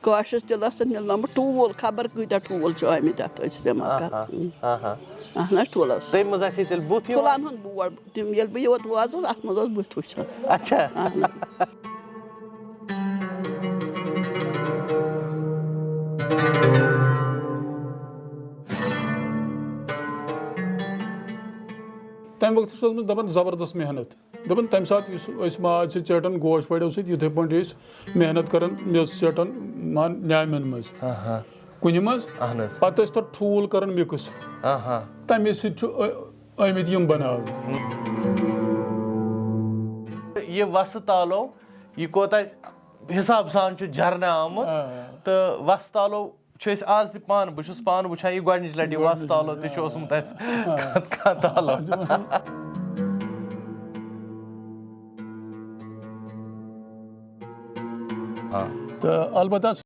काशस तिलस tool खबर कूटा tool Amit टूलस फुलान हूं बोर्ड तम ये बह योत वाजस अत मज बुथ वुचान अच्छा तम वक्त दपान जबरदस्त मेहनत दपान तम सात माज चटन गोश पड़ो यूथे पे मेहनत कर मे चटन मान न्यामन मज कुन मज पे तथ ठूल कर मिक्स तमे समित बना ये वस तालो ये कोता हिसाब सान झरना आमुत तो वस तालो आज पान बहुत पान वुचान यह गोच लटि वस तालो तालो तो अलबत्ता